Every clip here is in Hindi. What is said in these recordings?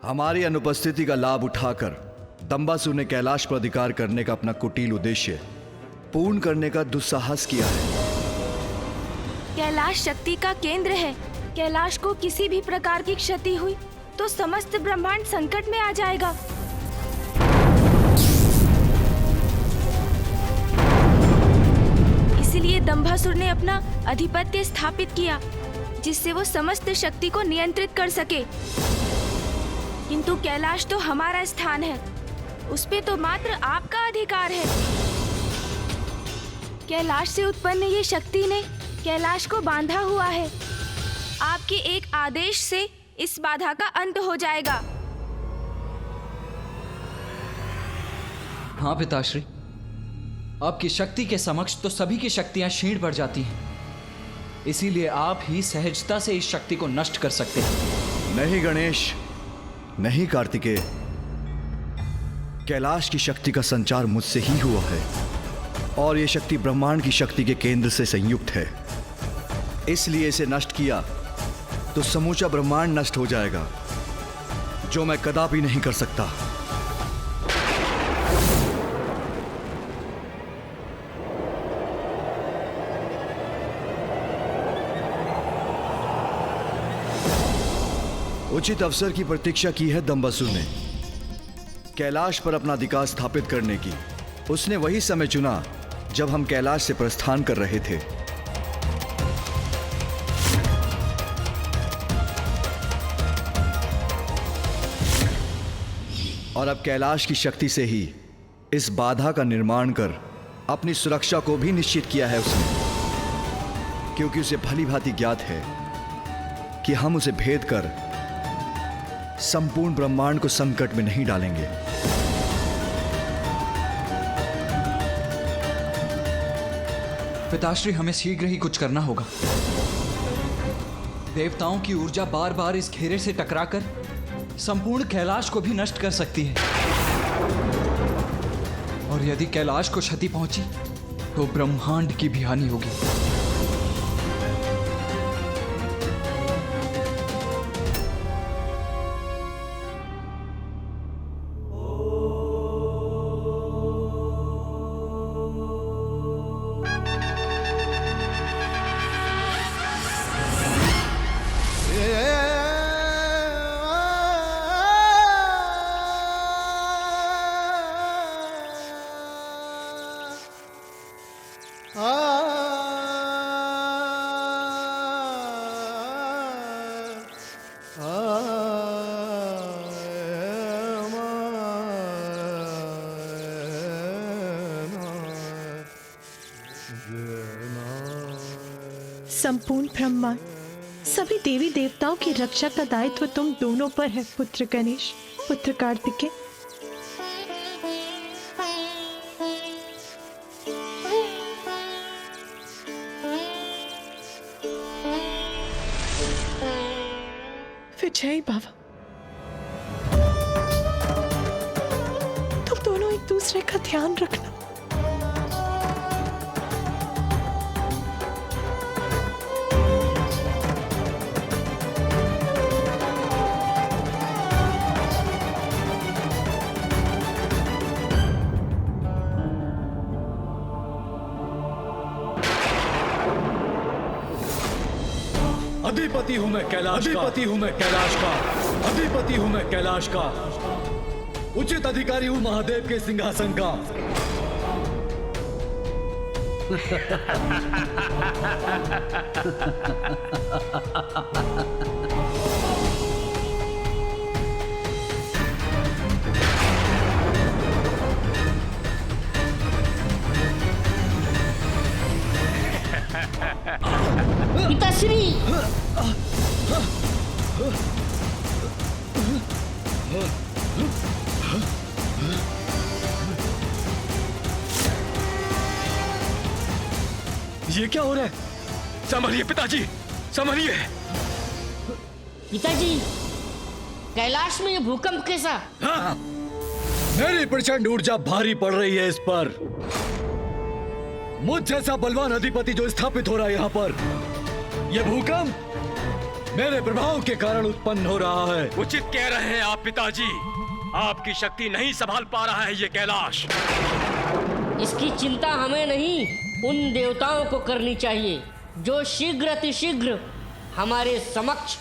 हमारी अनुपस्थिति का लाभ उठाकर दंबासुर ने कैलाश पर अधिकार करने का अपना कुटिल उद्देश्य पूर्ण करने का दुस्साहस किया है। कैलाश शक्ति का केंद्र है। कैलाश को किसी भी प्रकार की क्षति हुई तो समस्त ब्रह्मांड संकट में आ जाएगा। इसलिए दंबासुर ने अपना आधिपत्य स्थापित किया, जिससे वो समस्त शक्ति को नियंत्रित कर सके। किंतु कैलाश तो हमारा स्थान है, उस पे तो मात्र आपका अधिकार है। कैलाश से उत्पन्न ये शक्ति ने कैलाश को बांधा हुआ है। आपके एक आदेश से इस बाधा का अंत हो जाएगा। हाँ पिताश्री, आपकी शक्ति के समक्ष तो सभी की शक्तियां क्षीण पड़ जाती हैं। इसीलिए आप ही सहजता से इस शक्ति को नष्ट कर सकते हैं। नहीं गणेश, नहीं कार्तिकेय, कैलाश की शक्ति का संचार मुझसे ही हुआ है और यह शक्ति ब्रह्मांड की शक्ति के केंद्र से संयुक्त है। इसलिए इसे नष्ट किया तो समूचा ब्रह्मांड नष्ट हो जाएगा, जो मैं कदापि नहीं कर सकता। उचित अवसर की प्रतीक्षा की है दंबासुर ने कैलाश पर अपना अधिकार स्थापित करने की। उसने वही समय चुना जब हम कैलाश से प्रस्थान कर रहे थे। और अब कैलाश की शक्ति से ही इस बाधा का निर्माण कर अपनी सुरक्षा को भी निश्चित किया है उसने, क्योंकि उसे भली भांति ज्ञात है कि हम उसे भेद कर संपूर्ण ब्रह्मांड को संकट में नहीं डालेंगे। पिताश्री, हमें शीघ्र ही कुछ करना होगा। देवताओं की ऊर्जा बार बार इस घेरे से टकराकर संपूर्ण कैलाश को भी नष्ट कर सकती है, और यदि कैलाश को क्षति पहुंची तो ब्रह्मांड की भी हानि होगी। संपूर्ण ब्रह्मांड, सभी देवी देवताओं की रक्षा का दायित्व तुम दोनों पर है, पुत्र गणेश, पुत्र कार्तिकेय। विजय बाबा, तुम दोनों एक दूसरे का ध्यान रखना। अधिपति हूं मैं कैलाश का, अधिपति हूं मैं कैलाश का, अधिपति हूं मैं कैलाश का, उचित अधिकारी हूं महादेव के सिंहासन का। पिताश्री, ये क्या हो रहा है? संभलिए पिताजी, संभलिए। पिताजी, कैलाश में ये भूकंप कैसा? हाँ, मेरी प्रचंड ऊर्जा भारी पड़ रही है इस पर। मुझ जैसा बलवान अधिपति जो स्थापित हो रहा है यहाँ पर, यह भूकंप मेरे प्रभाव के कारण उत्पन्न हो रहा है। उचित कह रहे हैं आप पिताजी। आपकी शक्ति नहीं संभाल पा रहा है ये कैलाश। इसकी चिंता हमें नहीं, उन देवताओं को करनी चाहिए जो शीघ्र अतिशीघ्र हमारे समक्ष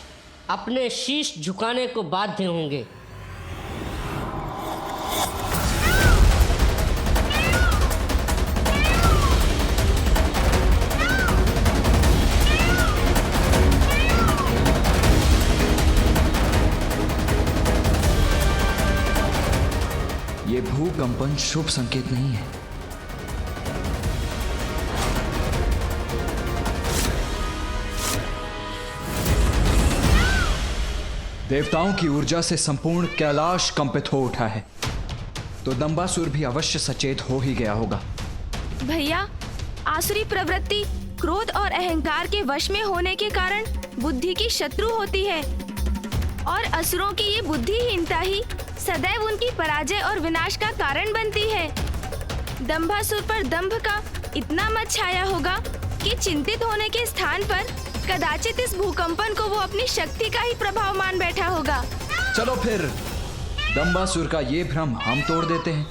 अपने शीश झुकाने को बाध्य होंगे। ये भूकंपन शुभ संकेत नहीं है। देवताओं की ऊर्जा से संपूर्ण कैलाश कंपित हो उठा है, तो दंबासुर भी अवश्य सचेत हो ही गया होगा। भैया, आसुरी प्रवृत्ति क्रोध और अहंकार के वश में होने के कारण बुद्धि की शत्रु होती है और असुरों की ये बुद्धिहीनता ही सदैव उनकी पराजय और विनाश का कारण बनती है। दंभासुर पर दंभ का इतना मत छाया होगा कि चिंतित होने के स्थान पर कदाचित इस भूकंपन को वो अपनी शक्ति का ही प्रभाव मान बैठा होगा। चलो फिर दंबासुर का ये भ्रम हम तोड़ देते हैं।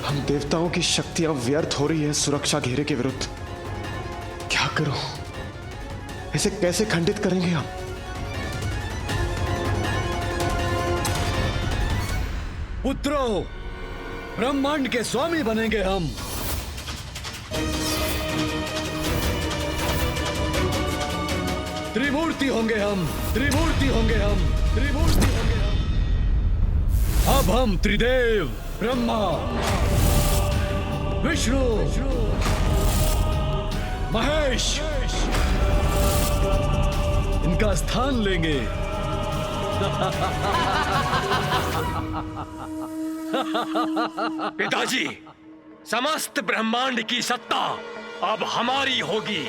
हम देवताओं की शक्तियां व्यर्थ हो रही है सुरक्षा घेरे के विरुद्ध। क्या करूं? इसे कैसे खंडित करेंगे हम? पुत्रों, ब्रह्मांड के स्वामी बनेंगे हम। त्रिमूर्ति होंगे हम, त्रिमूर्ति होंगे हम, त्रिमूर्ति होंगे हम। अब हम त्रिदेव ब्रह्मा, विष्णु, महेश इनका स्थान लेंगे। पिताजी, समस्त ब्रह्मांड की सत्ता अब हमारी होगी।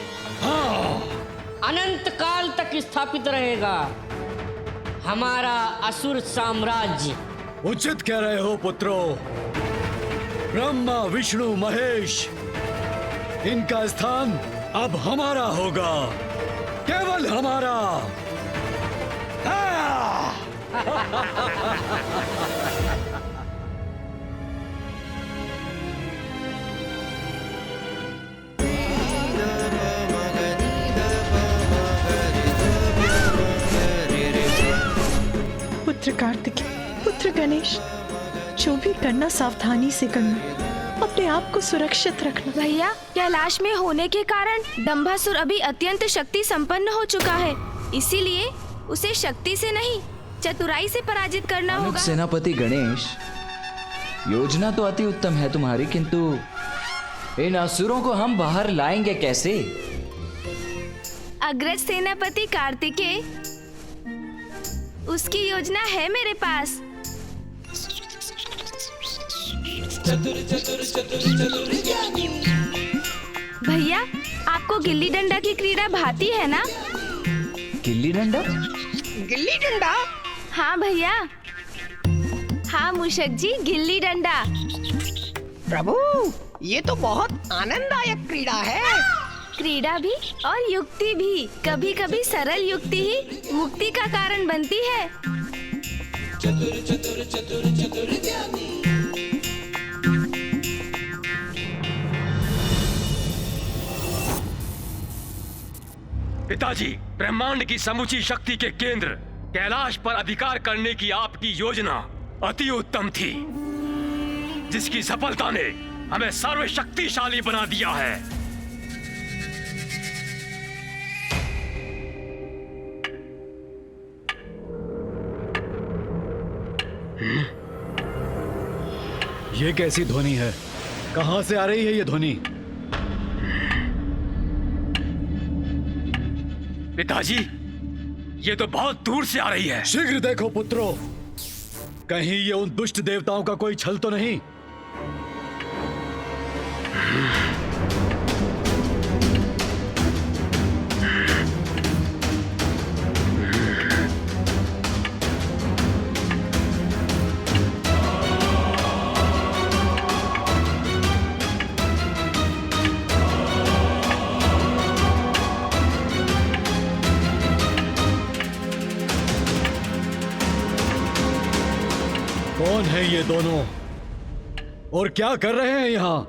अनंत काल तक स्थापित रहेगा हमारा असुर साम्राज्य। उचित कह रहे हो पुत्रों। ब्रह्मा, विष्णु, महेश इनका स्थान अब हमारा होगा, केवल हमारा। पुत्र कार्तिकेय, पुत्र गणेश, जो भी करना सावधानी से करना, अपने आप को सुरक्षित रखना। भैया, कैलाश में होने के कारण दंभासुर अभी अत्यंत शक्ति संपन्न हो चुका है, इसीलिए उसे शक्ति से नहीं चतुराई से पराजित करना होगा। सेनापति गणेश, योजना तो अति उत्तम है तुम्हारी, किंतु इन असुरों को हम बाहर लाएंगे कैसे? अग्रज सेनापति कार्तिकेय, उसकी योजना है मेरे पास। भैया, आपको गिल्ली डंडा की क्रीड़ा भाती है ना? गिल्ली डंडा? गिल्ली डंडा? हाँ भैया, हाँ मूषक जी, गिल्ली डंडा। प्रभु, ये तो बहुत आनंददायक क्रीड़ा है। क्रीड़ा भी और युक्ति भी। कभी कभी सरल युक्ति ही मुक्ति का कारण बनती है। पिताजी, ब्रह्मांड की समूची शक्ति के केंद्र कैलाश पर अधिकार करने की आपकी योजना अति उत्तम थी, जिसकी सफलता ने हमें सर्वशक्तिशाली बना दिया है। ये कैसी ध्वनि है? कहां से आ रही है ये ध्वनि? पिताजी, ये तो बहुत दूर से आ रही है। शीघ्र देखो पुत्रों, कहीं ये उन दुष्ट देवताओं का कोई छल तो नहीं? कौन है ये दोनों और क्या कर रहे हैं यहाँ?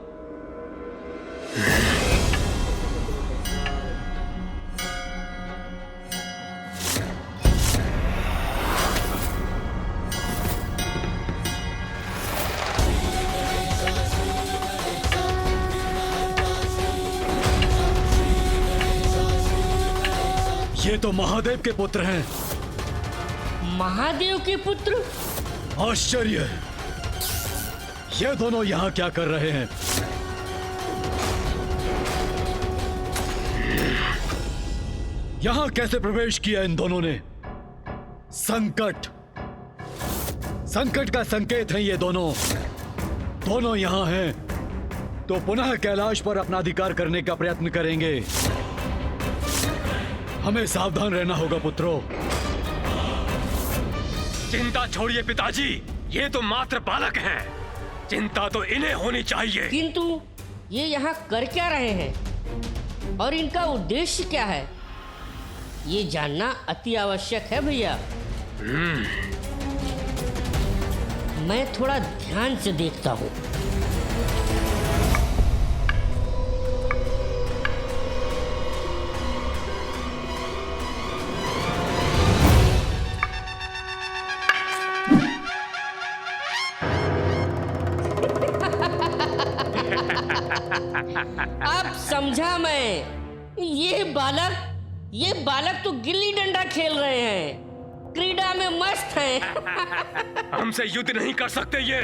ये तो महादेव के पुत्र हैं। महादेव के पुत्र? आश्चर्य! ये दोनों यहाँ क्या कर रहे हैं? यहाँ कैसे प्रवेश किया इन दोनों ने? संकट! संकट का संकेत है ये दोनों। दोनों यहाँ हैं तो पुनः कैलाश पर अपना अधिकार करने का प्रयत्न करेंगे। हमें सावधान रहना होगा पुत्रों। चिंता छोड़िए पिताजी, ये तो मात्र बालक हैं। चिंता तो इन्हें होनी चाहिए। किंतु ये यहाँ कर क्या रहे हैं और इनका उद्देश्य क्या है, ये जानना अति आवश्यक है भैया। मैं थोड़ा ध्यान से देखता हूँ। अब समझा मैं। ये बालक तो गिल्ली डंडा खेल रहे हैं, क्रीड़ा में मस्त हैं। हमसे युद्ध नहीं कर सकते ये।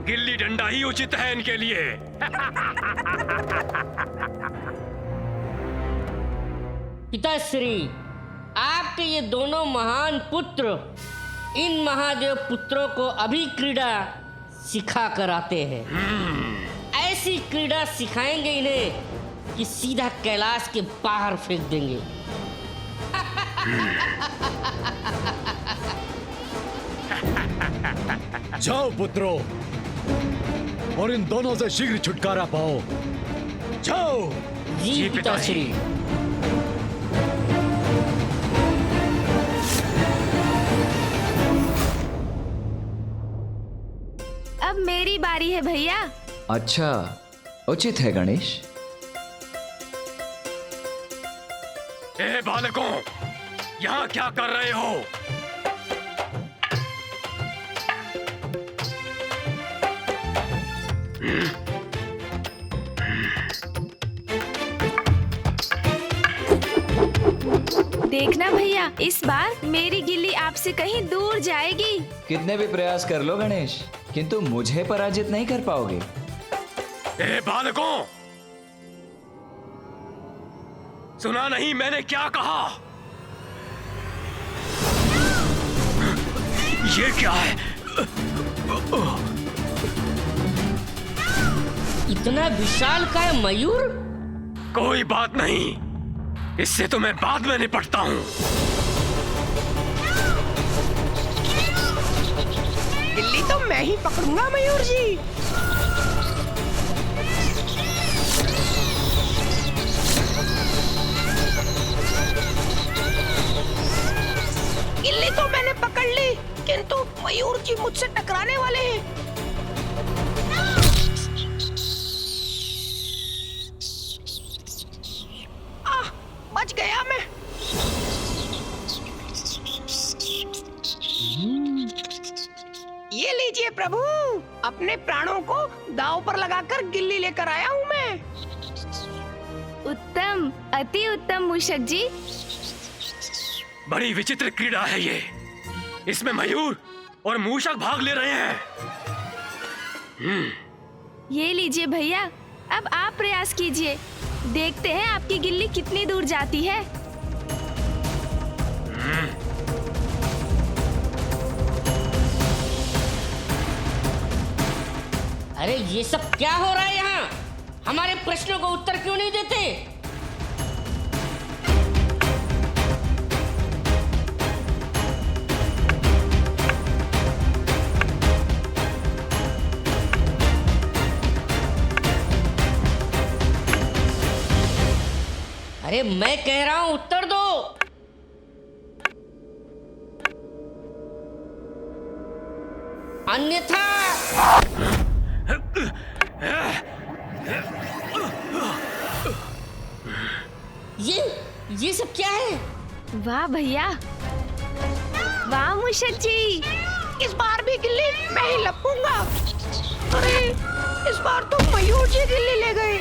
गिल्ली डंडा ही उचित है इनके लिए। पिताश्री, आपके ये दोनों महान पुत्र इन महादेव पुत्रों को अभी क्रीड़ा सिखा कर आते हैं। ऐसी क्रीड़ा सिखाएंगे इन्हें कि सीधा कैलाश के बाहर फेंक देंगे। जाओ पुत्रों और इन दोनों से शीघ्र छुटकारा पाओ। जाओ। जी पिताश्री। अब मेरी बारी है भैया। अच्छा, उचित है गणेश। ए बालकों, यहाँ क्या कर रहे हो? देखना भैया, इस बार मेरी गिल्ली आपसे कहीं दूर जाएगी। कितने भी प्रयास कर लो गणेश, किंतु मुझे पराजित नहीं कर पाओगे। ए बालकों, सुना नहीं मैंने क्या कहा? ये क्या है? इतना विशाल काय मयूर? कोई बात नहीं, इससे तो मैं बाद में निपटता हूँ। गिल्ली तो मैं ही पकड़ूंगा मयूर जी। गिल्ली तो मैंने पकड़ ली, किंतु मयूर जी मुझसे टकराने वाले हैं। बच गया मैं। ये लीजिए प्रभु, अपने प्राणों को दांव पर लगाकर गिल्ली लेकर आया हूँ मैं। उत्तम, अति उत्तम मूषक जी। बड़ी विचित्र क्रीड़ा है ये। इसमें मयूर और मूषक भाग ले रहे हैं। ये लीजिए भैया, अब आप प्रयास कीजिए। देखते हैं आपकी गिल्ली कितनी दूर जाती है। अरे ये सब क्या हो रहा है यहाँ? हमारे प्रश्नों को उत्तर क्यों नहीं देते? अरे मैं कह रहा हूं उत्तर दो। अन्यथा ये सब क्या है? वाह भैया, वाह मूषक जी। इस बार भी गिल्ली मैं ही लपूंगा। अरे इस बार तो मयूर जी गिल्ली ले गए।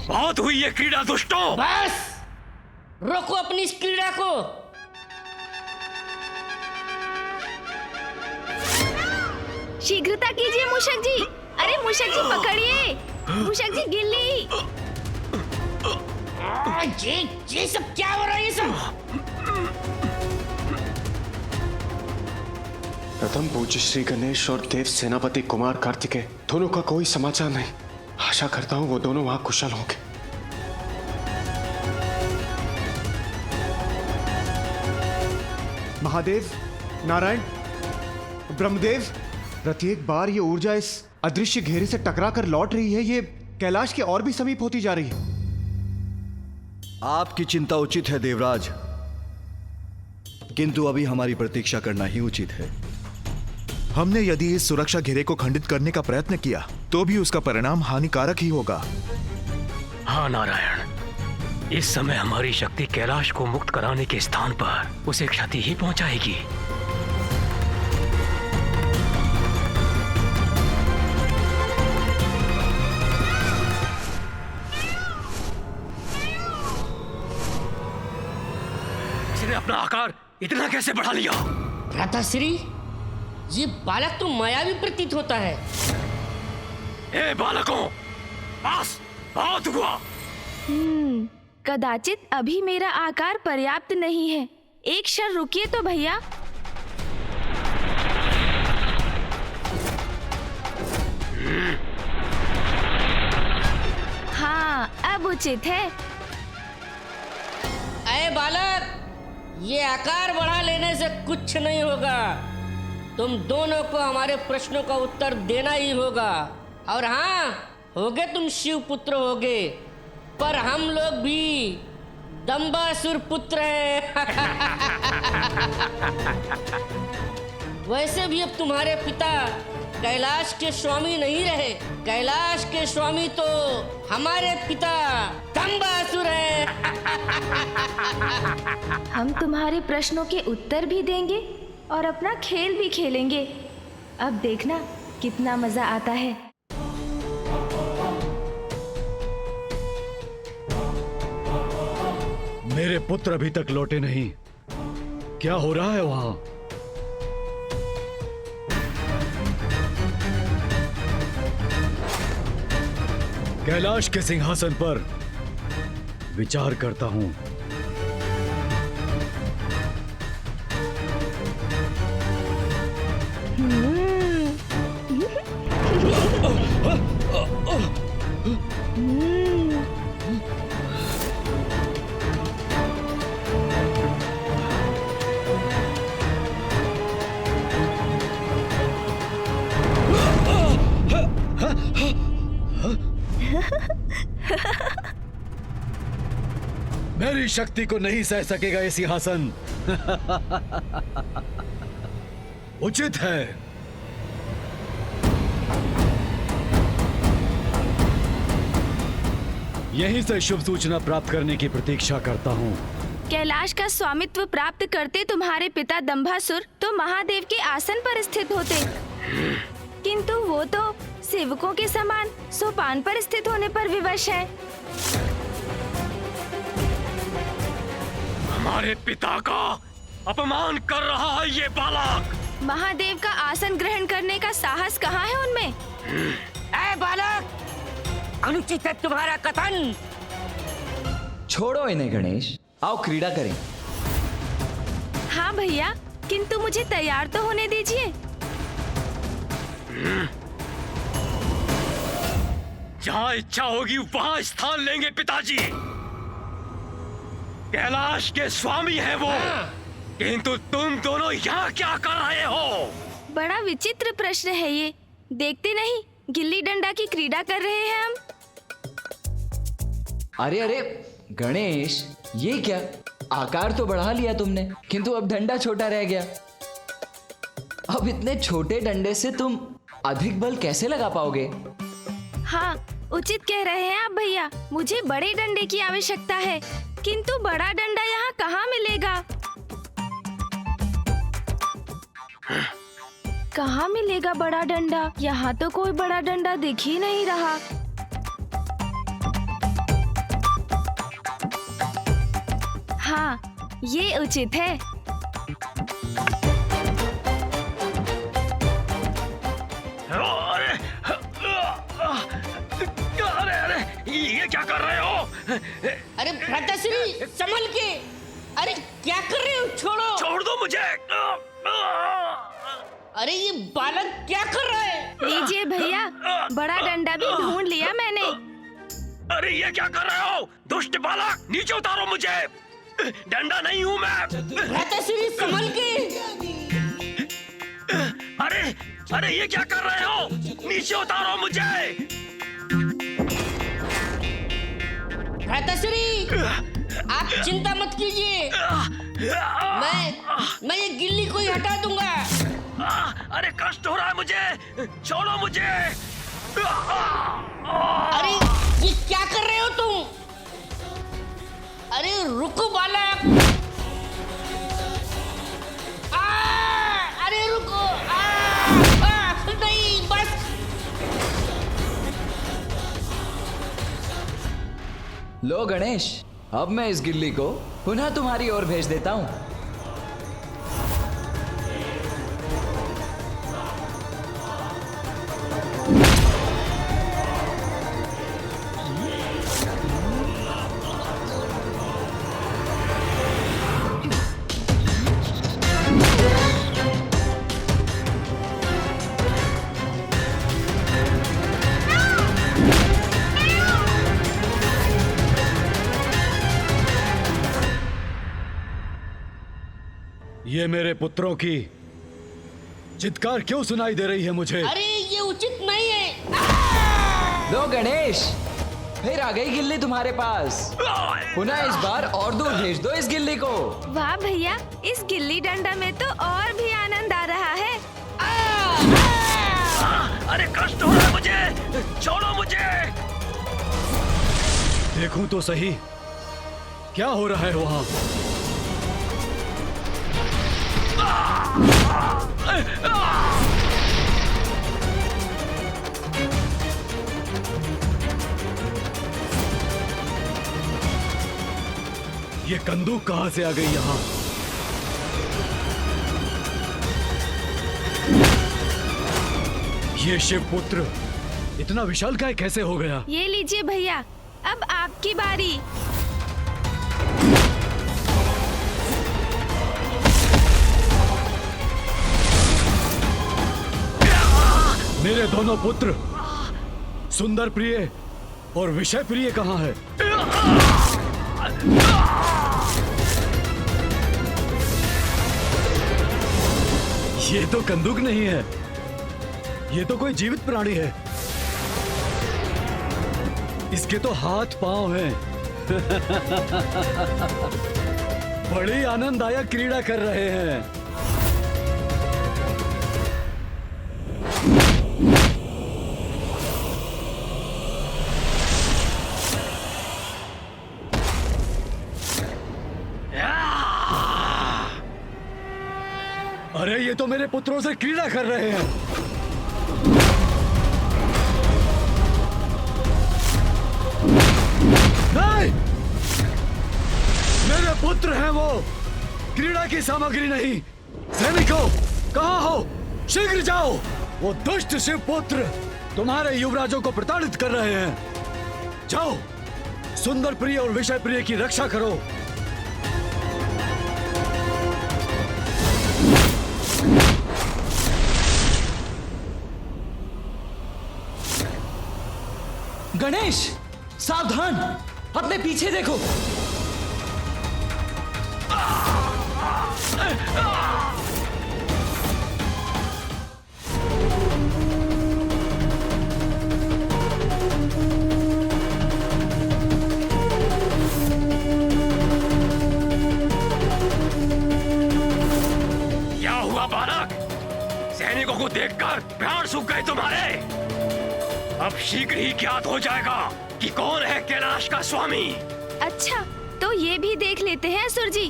बहुत हुई ये क्रीड़ा दुष्टों। बस रोको अपनी इस क्रीड़ा को। शीघ्रता कीजिए मूषक जी। अरे मूषक जी पकड़िए, मूषक जी गिल्ली। ये सब क्या हो रहा है? ये सब प्रथम पूज्य श्री गणेश और देव सेनापति कुमार कार्तिकेय दोनों का कोई समाचार नहीं। आशा करता हूँ वो दोनों वहां कुशल होंगे। महादेव, नारायण, ब्रह्मदेव, प्रत्येक बार ये ऊर्जा इस अदृश्य घेरे से टकरा कर लौट रही है। ये कैलाश के और भी समीप होती जा रही है। आपकी चिंता उचित है देवराज, किंतु अभी हमारी प्रतीक्षा करना ही उचित है। हमने यदि इस सुरक्षा घेरे को खंडित करने का प्रयत्न किया तो भी उसका परिणाम हानिकारक ही होगा। हाँ नारायण, इस समय हमारी शक्ति कैलाश को मुक्त कराने के स्थान पर उसे क्षति ही पहुंचाएगी। इसने अपना आकार इतना कैसे बढ़ा लिया? भ्राताश्री, ये बालक तो मायावी प्रतीत होता है। ए बालकों, बस बहुत हुआ। कदाचित अभी मेरा आकार पर्याप्त नहीं है। एक क्षण रुकिए तो भैया। हाँ, अब उचित है। अरे बालक, ये आकार बढ़ा लेने से कुछ नहीं होगा। तुम दोनों को हमारे प्रश्नों का उत्तर देना ही होगा। और हाँ, होगे तुम शिव पुत्र होगे, पर हम लोग भी दंबासुर पुत्र हैं। वैसे भी अब तुम्हारे पिता कैलाश के स्वामी नहीं रहे। कैलाश के स्वामी तो हमारे पिता दंबासुर हैं। हम तुम्हारे प्रश्नों के उत्तर भी देंगे और अपना खेल भी खेलेंगे। अब देखना कितना मजा आता है। मेरे पुत्र अभी तक लौटे नहीं। क्या हो रहा है वहां? कैलाश के सिंहासन पर विचार करता हूं। मेरी शक्ति को नहीं सह सकेगा ये सिंहासन। उचित है। यहीं से शुभ सूचना प्राप्त करने की प्रतीक्षा करता हूँ। कैलाश का स्वामित्व प्राप्त करते तुम्हारे पिता दंभासुर तो महादेव के आसन पर स्थित होते, किंतु वो तो सेवकों के समान सोपान पर स्थित होने पर विवश है। हमारे पिता का अपमान कर रहा है ये बालक। महादेव का आसन ग्रहण करने का साहस कहाँ है उनमें? ऐ बालक, अनुचित है तुम्हारा कथन। छोड़ो इन्हें गणेश, आओ क्रीड़ा करें। हाँ भैया, किंतु मुझे तैयार तो होने दीजिए। जहाँ इच्छा होगी वहाँ स्थान लेंगे पिताजी। कैलाश के स्वामी है वो, किंतु तुम दोनों यहाँ क्या कर रहे हो? बड़ा विचित्र प्रश्न है ये। देखते नहीं गिल्ली डंडा की क्रीड़ा कर रहे हैं हम। अरे अरे गणेश, ये क्या? आकार तो बढ़ा लिया तुमने, किंतु अब डंडा छोटा रह गया। अब इतने छोटे डंडे से तुम अधिक बल कैसे लगा पाओगे? हाँ, उचित कह रहे हैं आप भैया। मुझे बड़े डंडे की आवश्यकता है, किंतु बड़ा डंडा यहाँ कहाँ मिलेगा? कहाँ मिलेगा बड़ा डंडा? यहाँ तो कोई बड़ा डंडा दिख ही नहीं रहा। हाँ, ये उचित है। अरे ये क्या कर रहे हो? अरे भ्राताश्री संभल के। अरे क्या कर रहे हो? छोड़ो। छोड़ दो मुझे। अरे ये बालक क्या कर रहा है? लीजिए भैया, बड़ा डंडा भी ढूंढ लिया मैंने। अरे ये क्या कर रहे हो? दुष्ट बालक, नीचे उतारो मुझे। डंडा नहीं हूँ मैं। भ्राताश्री संभल के। अरे ये क्या कर रहे हो? नीचे उतारो मुझे। भ्राताश्री आप चिंता मत कीजिए, मैं ये गिल्ली को ही हटा दूंगा। अरे कष्ट हो रहा है मुझे, छोड़ो मुझे। अरे ये क्या कर रहे हो तुम? अरे रुको बालक। अरे रुको। नहीं, बस। लो गणेश, अब मैं इस गिल्ली को पुनः तुम्हारी ओर भेज देता हूँ। ये मेरे पुत्रों की चित्कार क्यों सुनाई दे रही है मुझे? अरे ये उचित नहीं है। लो गणेश, फिर आ गई गिल्ली तुम्हारे पास। पुनः इस बार और दूर भेज दो इस गिल्ली को। वाह भैया, इस गिल्ली डंडा में तो और भी आनंद आ रहा है। अरे कष्ट हो रहा है मुझे, छोड़ो मुझे। देखूं तो सही क्या हो रहा है वहां। ये कंदूक कहां से आ गई यहां? ये शिवपुत्र इतना विशालकाय कैसे हो गया? ये लीजिए भैया, अब आपकी बारी। मेरे दोनों पुत्र सुंदर प्रिय और विषय प्रिय कहाँ है? ये तो कंदूक नहीं है, ये तो कोई जीवित प्राणी है। इसके तो हाथ पांव हैं। बड़ी आनंददायक क्रीड़ा कर रहे हैं। अरे ये तो मेरे पुत्रों से क्रीड़ा कर रहे हैं। नहीं, मेरे पुत्र हैं वो, क्रीड़ा की सामग्री नहीं। सैनिकों, कहाँ हो? शीघ्र जाओ। वो दुष्ट शिवपुत्र तुम्हारे युवराजों को प्रताड़ित कर रहे हैं। जाओ, सुंदर प्रिय और विषय प्रिय की रक्षा करो। गणेश, सावधान, अपने पीछे देखो। क्या हुआ बालक? सैनिकों को देखकर प्राण सूख गए गए तुम्हारे? अब शीघ्र ही ज्ञात हो जाएगा कि कौन है कैलाश का स्वामी। अच्छा, तो ये भी देख लेते हैं असुर जी।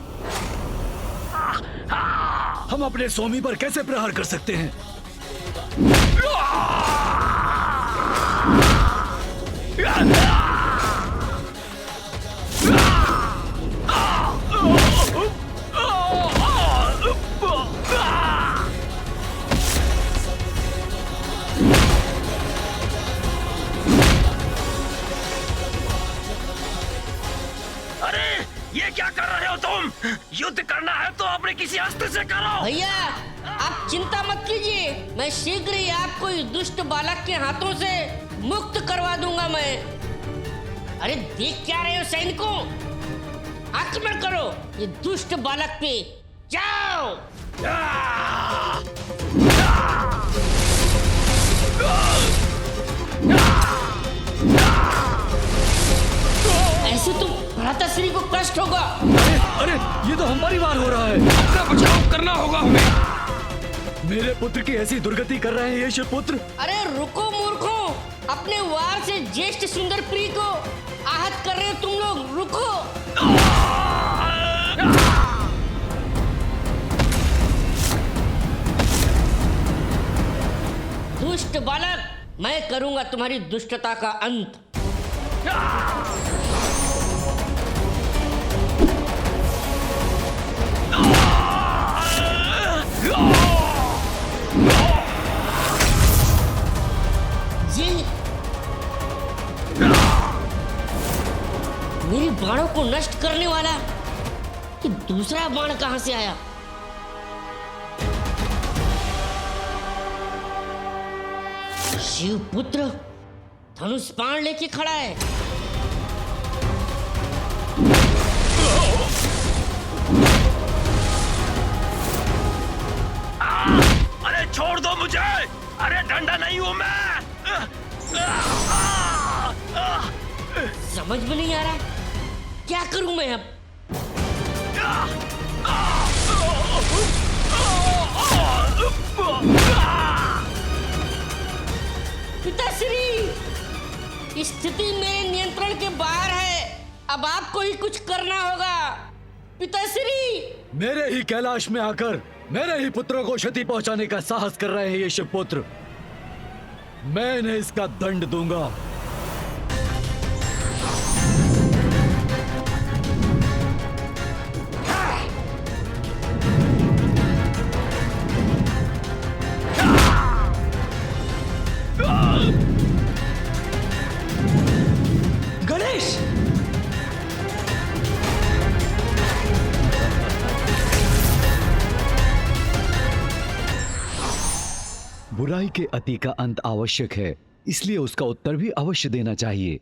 हम अपने स्वामी पर कैसे प्रहार कर सकते हैं? अरे ये क्या कर रहे हो तुम? युद्ध करना है तो अपने किसी अस्त्र से करो। भैया आप चिंता मत कीजिए, मैं शीघ्र ही आपको इस दुष्ट बालक के हाथों से मुक्त करवा दूंगा मैं। अरे देख क्या रहे हो सैनिकों, आक्रमण करो ये दुष्ट बालक पे, जाओ। ऐसे तो भ्राताश्री को कष्ट होगा। अरे ये तो हमारी बार हो रहा है। अपना बचाव करना होगा हमें। मेरे पुत्र की ऐसी दुर्गति कर रहे हैं ये शिवपुत्र। अरे रुको मूर्खों, अपने वार से ज्येष्ठ सुंदर प्रिय को आहत कर रहे हो तुम लोग, रुको। दुष्ट बालक, मैं करूंगा तुम्हारी दुष्टता का अंत। मेरी बाणों को नष्ट करने वाला ये दूसरा बाण कहां से आया? शिवपुत्र धनुष बाण लेके खड़ा है। अरे छोड़ दो मुझे, अरे डंडा नहीं हूं मैं। समझ में नहीं आ रहा क्या करूं मैं अब। पिताश्री, स्थिति मेरे नियंत्रण के बाहर है, अब आपको ही कुछ करना होगा। पिताश्री, मेरे ही कैलाश में आकर मेरे ही पुत्रों को क्षति पहुंचाने का साहस कर रहे हैं ये शिवपुत्र। मैं इन्हें इसका दंड दूंगा। गणेश! बुराई के अति का अंत आवश्यक है, इसलिए उसका उत्तर भी अवश्य देना चाहिए।